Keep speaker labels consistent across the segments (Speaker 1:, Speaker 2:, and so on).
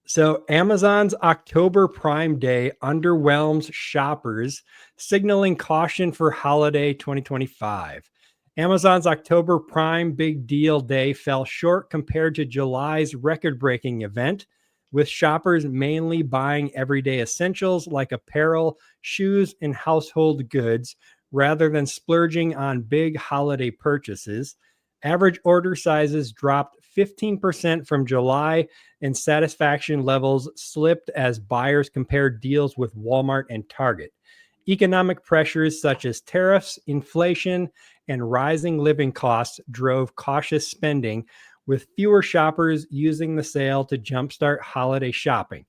Speaker 1: So Amazon's October Prime Day underwhelms shoppers, signaling caution for holiday 2025. Amazon's October Prime Big Deal Day fell short compared to July's record-breaking event, with shoppers mainly buying everyday essentials like apparel, shoes, and household goods rather than splurging on big holiday purchases. Average order sizes dropped 15% from July, and satisfaction levels slipped as buyers compared deals with Walmart and Target. Economic pressures such as tariffs, inflation, and rising living costs drove cautious spending, with fewer shoppers using the sale to jumpstart holiday shopping.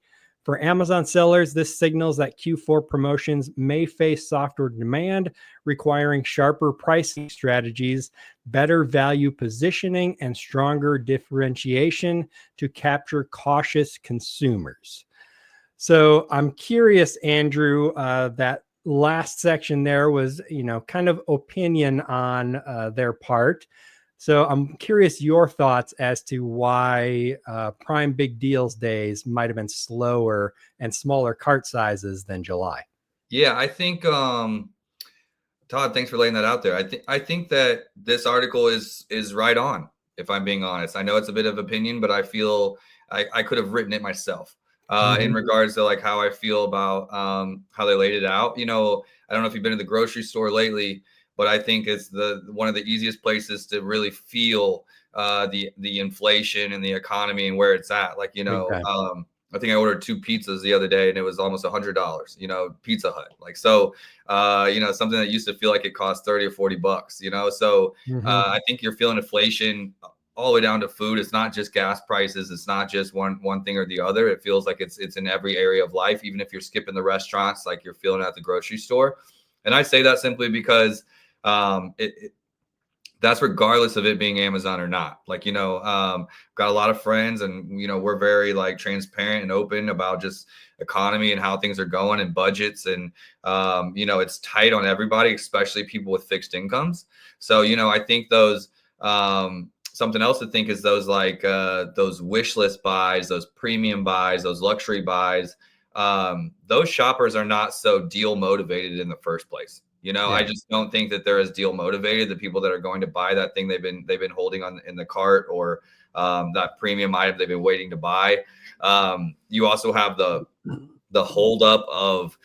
Speaker 1: For Amazon sellers, this signals that Q4 promotions may face softer demand, requiring sharper pricing strategies, better value positioning, and stronger differentiation to capture cautious consumers. So I'm curious, Andrew, that last section there was, kind of opinion on their part. So I'm curious your thoughts as to why Prime Big Deals days might have been slower and smaller cart sizes than July.
Speaker 2: Yeah, I think Todd, thanks for laying that out there. I think that this article is right on, if I'm being honest. I know it's a bit of opinion, but I feel I could have written it myself in regards to like how I feel about how they laid it out. I don't know if you've been to the grocery store lately, but I think it's one of the easiest places to really feel the inflation and the economy and where it's at. Like,
Speaker 1: Okay.
Speaker 2: I think I ordered 2 pizzas the other day and it was almost $100, Pizza Hut. Like, so, something that used to feel like it cost 30 or 40 bucks, So I think you're feeling inflation all the way down to food. It's not just gas prices. It's not just one thing or the other. It feels like it's in every area of life. Even if you're skipping the restaurants, like you're feeling at the grocery store. And I say that simply because that's regardless of it being Amazon or not. Like, got a lot of friends and, we're very like transparent and open about just economy and how things are going and budgets. And, it's tight on everybody, especially people with fixed incomes. So, I think those, something else to think is those like those wish list buys, those premium buys, those luxury buys. Those shoppers are not so deal motivated in the first place. I just don't think that they're as deal motivated. The people that are going to buy that thing they've been holding on in the cart, or that premium item they've been waiting to buy. You also have the hold up of,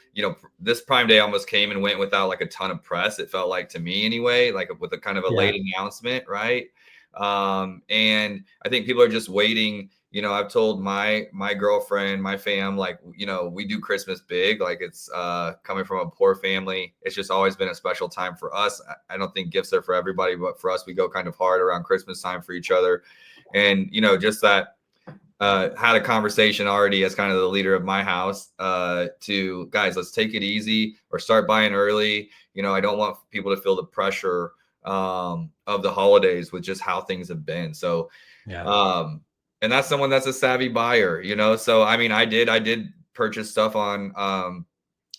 Speaker 2: this Prime Day almost came and went without like a ton of press. It felt like, to me anyway, like with a kind of a late announcement, right? And I think people are just waiting. I've told my girlfriend, my fam, like, we do Christmas big. Like, it's coming from a poor family. It's just always been a special time for us. I don't think gifts are for everybody, but for us, we go kind of hard around Christmas time for each other. And, just that had a conversation already as kind of the leader of my house to guys, let's take it easy or start buying early. I don't want people to feel the pressure of the holidays with just how things have been. So, and that's someone that's a savvy buyer, So, I mean, I did purchase stuff on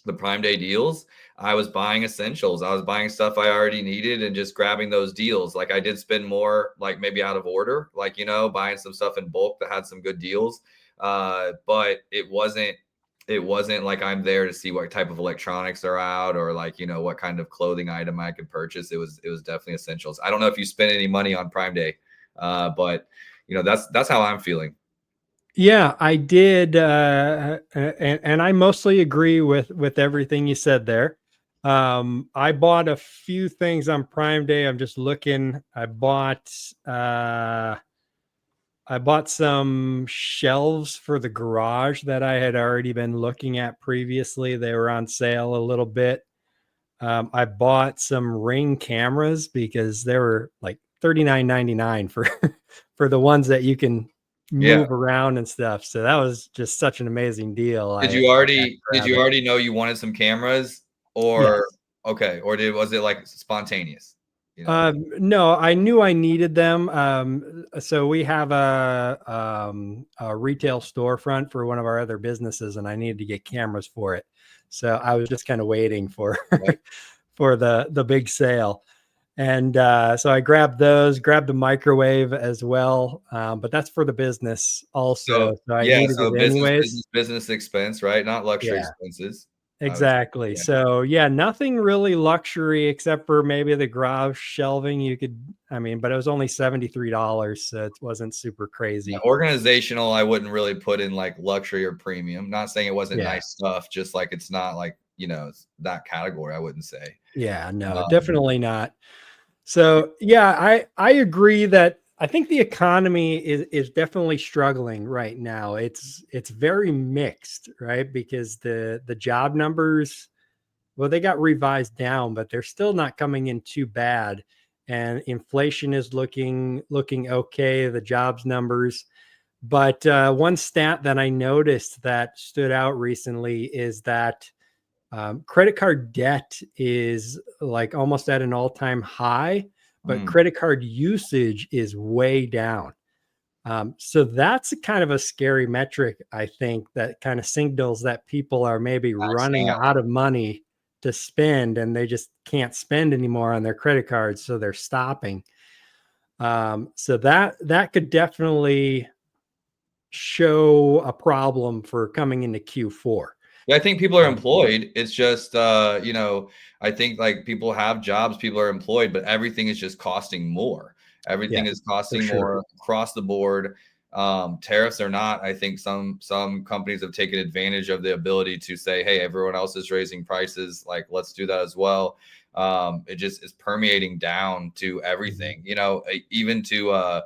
Speaker 2: the Prime Day deals. I was buying essentials. I was buying stuff I already needed and just grabbing those deals. Like, I did spend more, like maybe out of order, like, buying some stuff in bulk that had some good deals. But it wasn't like I'm there to see what type of electronics are out or like, what kind of clothing item I could purchase. It was definitely essentials. I don't know if you spent any money on Prime Day, but that's how I'm feeling.
Speaker 1: Yeah, I did, and I mostly agree with everything you said there. I bought a few things on Prime Day. I'm just looking. I bought some shelves for the garage that I had already been looking at previously. They were on sale a little bit. I bought some Ring cameras because they were like $39.99 for for the ones that you can move around and stuff. So that was just such an amazing deal.
Speaker 2: Did you already know you wanted some cameras, or
Speaker 1: Yes.
Speaker 2: okay, or was it like spontaneous?
Speaker 1: No, I knew I needed them. So we have a retail storefront for one of our other businesses, and I needed to get cameras for it. So I was just kind of waiting for for the big sale. And so I grabbed those, grabbed the microwave as well. But that's for the business
Speaker 2: So
Speaker 1: also. So I
Speaker 2: yeah,
Speaker 1: needed
Speaker 2: so
Speaker 1: it
Speaker 2: business,
Speaker 1: anyways.
Speaker 2: business, business expense, right? Not luxury
Speaker 1: Yeah,
Speaker 2: expenses. I would say.
Speaker 1: exactly.
Speaker 2: Yeah.
Speaker 1: So yeah, nothing really luxury except for maybe the garage shelving. You could, I mean, but it was only $73, so it wasn't super
Speaker 2: Yeah,
Speaker 1: crazy.
Speaker 2: organizational, I wouldn't really put in like luxury or premium. Not saying it wasn't
Speaker 1: Yeah.
Speaker 2: nice stuff, just like it's not like, it's that category, I wouldn't say.
Speaker 1: Yeah, no,
Speaker 2: Um,
Speaker 1: definitely not. So yeah, I agree that I think the economy is definitely struggling right now. It's very mixed, right? Because the job numbers, well, they got revised down, but they're still not coming in too bad. And inflation is looking okay, the jobs numbers. But one stat that I noticed that stood out recently is that credit card debt is like almost at an all-time high, but
Speaker 2: mm,
Speaker 1: credit card usage is way down. So that's a kind of a scary metric, I think, that kind of signals that people are maybe
Speaker 2: maxing
Speaker 1: running
Speaker 2: out.
Speaker 1: out of money to spend and they just can't spend anymore on their credit cards, so they're stopping. So that could definitely show a problem for coming into Q4.
Speaker 2: Yeah, I think people are
Speaker 1: Um,
Speaker 2: employed. It's just, I think like people have jobs, people are employed, but everything is just costing more. Everything is
Speaker 1: yes, for
Speaker 2: costing
Speaker 1: sure.
Speaker 2: more across the board. Tariffs or not, I think some companies have taken advantage of the ability to say, "Hey, everyone else is raising prices. Like, let's do that as well." It just is permeating down to
Speaker 1: Mhm.
Speaker 2: everything. Even to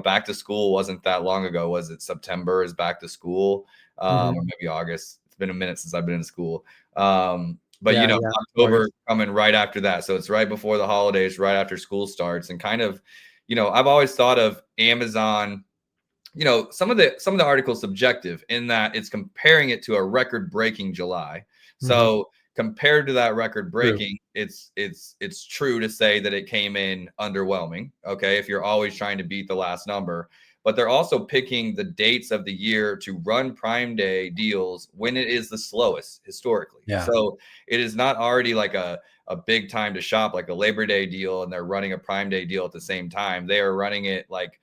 Speaker 2: back to school wasn't that long ago. Was it September? Is back to school? Or
Speaker 1: Mhm.
Speaker 2: maybe August. It's been a minute since I've been in school. But
Speaker 1: Yeah, yeah,
Speaker 2: October
Speaker 1: August.
Speaker 2: coming right after that. So it's right before the holidays, right after school starts, and kind of, I've always thought of Amazon. Some of the articles subjective in that it's comparing it to a record breaking July.
Speaker 1: Mhm.
Speaker 2: So compared to that record
Speaker 1: True.
Speaker 2: breaking, it's true to say that it came in underwhelming. Okay, if you're always trying to beat the last number, but they're also picking the dates of the year to run Prime Day deals when it is the slowest historically.
Speaker 1: Yeah.
Speaker 2: So it is not already like a big time to shop like a Labor Day deal and they're running a Prime Day deal at the same time. They are running it like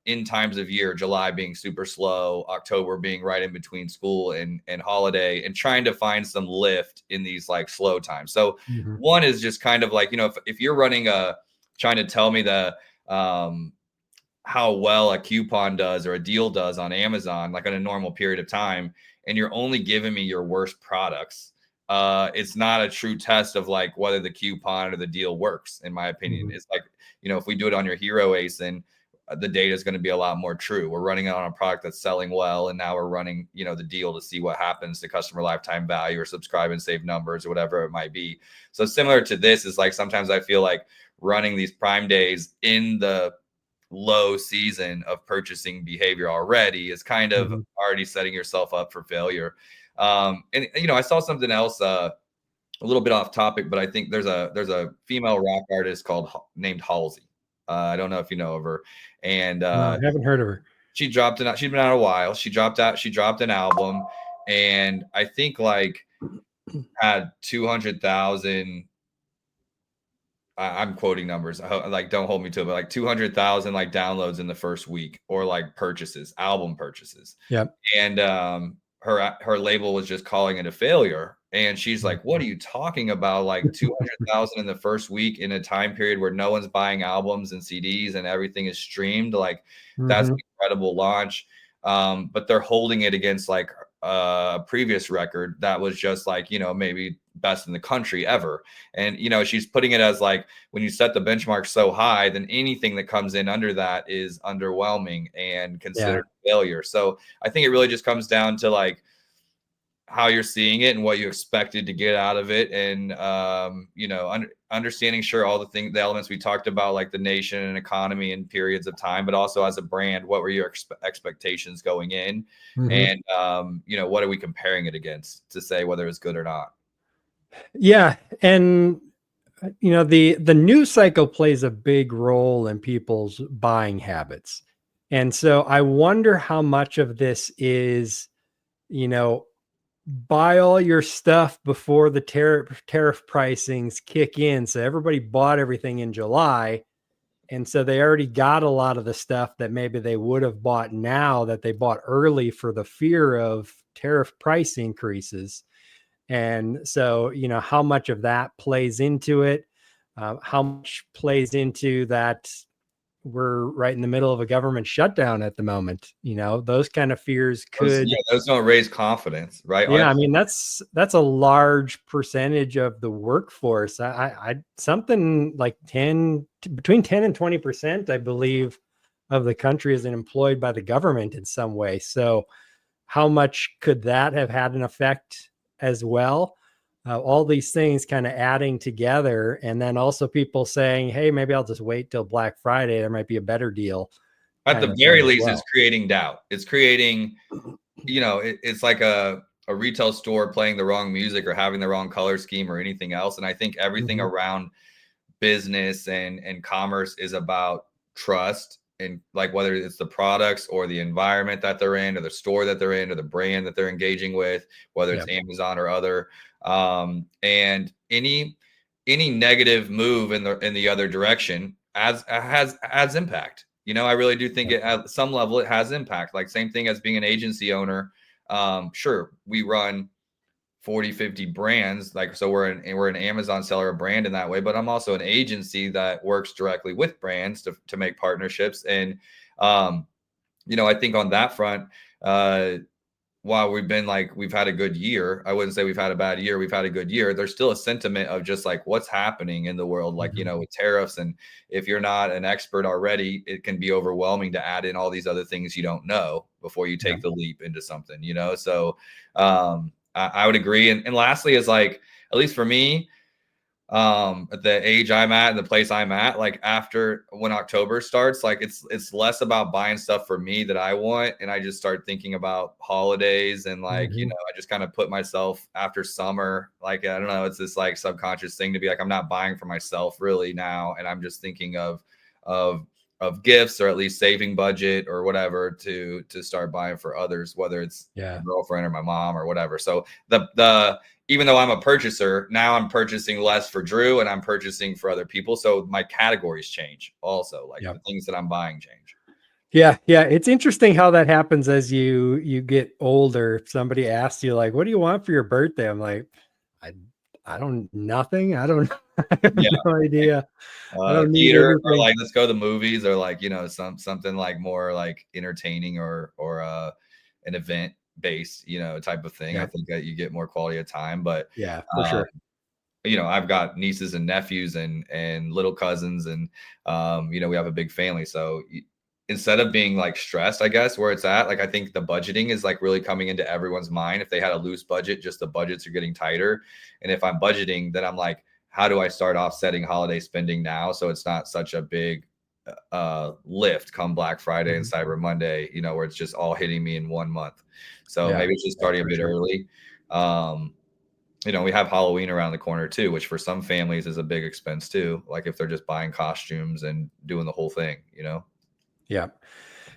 Speaker 2: in times of year, July being super slow, October being right in between school and holiday, and trying to find some lift in these like slow times. So
Speaker 1: Mhm.
Speaker 2: one is just kind of like, if you're running trying to tell me um how well a coupon does or a deal does on Amazon, like in a normal period of time, and you're only giving me your worst products, it's not a true test of like whether the coupon or the deal works, in my opinion.
Speaker 1: Mhm.
Speaker 2: It's like, if we do it on your hero ace, then the data is going to be a lot more true. We're running it on a product that's selling well, and now we're running, the deal to see what happens to customer lifetime value or subscribe and save numbers or whatever it might be. So similar to this is like sometimes I feel like running these prime days in the low season of purchasing behavior already is kind of
Speaker 1: Mhm.
Speaker 2: already setting yourself up for failure. And I saw something else a little bit off topic, but I think there's a female rock artist named Halsey. I don't know if you know of her, and
Speaker 1: No, I haven't heard of her.
Speaker 2: she dropped an. She's been out a while. She dropped an album, and I think like had 200,000. I'm quoting numbers. Like, don't hold me to it, but like 200,000 like downloads in the first week, or like purchases, album purchases.
Speaker 1: Yep.
Speaker 2: And her label was just calling it a failure. And she's like, "What are
Speaker 1: Mhm.
Speaker 2: you talking about? Like 200,000 in the first week in a time period where no one's buying albums and CDs and everything is streamed? Like, that's an
Speaker 1: Mhm.
Speaker 2: incredible launch." But they're holding it against like a previous record that was just like, maybe best in the country ever. And she's putting it as like, when you set the benchmark so high, then anything that comes in under that is underwhelming and
Speaker 1: Yeah.
Speaker 2: considered a failure. So I think it really just comes down to like how you're seeing it and what you expected to get out of it, and understanding, sure, all the elements we talked about, like the nation and economy and periods of time, but also as a brand, what were your expectations going in,
Speaker 1: Mhm.
Speaker 2: and what are we comparing it against to say whether it's good or not.
Speaker 1: Yeah, and the news cycle plays a big role in people's buying habits. And so I wonder how much of this is, you know, buy all your stuff before the tariff pricings kick in. So everybody bought everything in July. And so they already got a lot of the stuff that maybe they would have bought now that they bought early for the fear of tariff price increases. And so, how much of that plays into it? How much plays into that we're right in the middle of a government shutdown at the moment? Those kind of fears could.
Speaker 2: Those don't raise confidence, right?
Speaker 1: Yeah, I mean that's a large percentage of the workforce. I something like between 10 and 20%, I believe, of the country is employed by the government in some way. So how much could that have had an effect as well? All these things kind of adding together, and then also people saying, "Hey, maybe I'll just wait till Black Friday. There might be a better deal,"
Speaker 2: At
Speaker 1: kind
Speaker 2: the
Speaker 1: of
Speaker 2: very
Speaker 1: thing as
Speaker 2: least, it's
Speaker 1: well.
Speaker 2: creating doubt. It's creating, it's like a retail store playing the wrong music or having the wrong color scheme or anything else. And I think everything
Speaker 1: Mm-hmm.
Speaker 2: around business and commerce is about trust, and like whether it's the products or the environment that they're in or the store that they're in or the brand that they're engaging with, whether it's
Speaker 1: Yeah.
Speaker 2: Amazon or other, and any negative move in the other direction adds impact. I really do think
Speaker 1: Yeah.
Speaker 2: it at some level it has impact. Like same thing as being an agency owner. Sure, we run 40, 50 brands, like, so we're an Amazon seller of brand in that way, but I'm also an agency that works directly with brands to make partnerships. And um I think on that front, while we've had a good year, I wouldn't say we've had a bad year. We've had a good year. There's still a sentiment of just like what's happening in the world, like,
Speaker 1: Mm-hmm.
Speaker 2: with tariffs. And if you're not an expert already, it can be overwhelming to add in all these other things you don't know before you
Speaker 1: Yeah.
Speaker 2: take the leap into something. So I would agree. And lastly is like, at least for me, at the age I'm at and the place I'm at, like after when October starts, like it's less about buying stuff for me that I want, and I just start thinking about holidays. And like,
Speaker 1: Mm-hmm.
Speaker 2: I just kind of put myself after summer, like, I don't know, it's this like subconscious thing to be like, I'm not buying for myself really now, and I'm just thinking of of gifts, or at least saving budget or whatever to start buying for others, whether it's my
Speaker 1: Yeah.
Speaker 2: girlfriend or my mom or whatever. So the even though I'm a purchaser, now I'm purchasing less for Drew and I'm purchasing for other people. So my categories change also, like
Speaker 1: Yeah.
Speaker 2: the things that I'm buying change.
Speaker 1: Yeah, yeah, it's interesting how that happens as you get older. If somebody asks you like, "What do you want for your birthday?" I'm like, "I I don't nothing. I don't I have
Speaker 2: Yeah.
Speaker 1: no idea. I don't need
Speaker 2: Theater, or
Speaker 1: anything."
Speaker 2: like let's go to the movies, or like, something like more like entertaining, or an event based, type of thing. I
Speaker 1: Yeah,
Speaker 2: think that you get more quality of time. But
Speaker 1: yeah, for
Speaker 2: um
Speaker 1: sure.
Speaker 2: I've got nieces and nephews and little cousins, and we have a big family. So instead of being like stressed, I guess where it's at, like I think the budgeting is like really coming into everyone's mind. If they had a loose budget, just the budgets are getting tighter. And if I'm budgeting, then I'm like, how do I start offsetting holiday spending now so it's not such a big lift come Black Friday and
Speaker 1: Mhm.
Speaker 2: Cyber Monday, where it's just all hitting me in 1 month. So
Speaker 1: Yeah,
Speaker 2: maybe it's just
Speaker 1: yeah,
Speaker 2: starting a
Speaker 1: for
Speaker 2: bit
Speaker 1: sure.
Speaker 2: early. Um, we have Halloween around the corner too, which for some families is a big expense too. Like if they're just buying costumes and doing the whole thing.
Speaker 1: Yeah.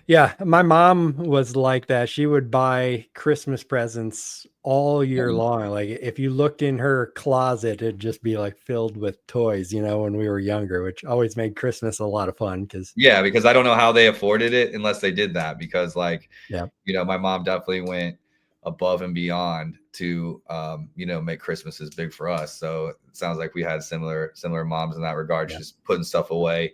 Speaker 1: Yeah, my mom was like that. She would buy Christmas presents all year
Speaker 2: Mhm.
Speaker 1: long. Like if you looked in her closet, it'd just be like filled with toys, when we were younger, which always made Christmas a lot of fun because
Speaker 2: Yeah, because I don't know how they afforded it unless they did that. Because like,
Speaker 1: yeah,
Speaker 2: my mom definitely went above and beyond to make Christmases big for us. So it sounds like we had similar moms in that regard,
Speaker 1: yeah,
Speaker 2: just putting stuff away.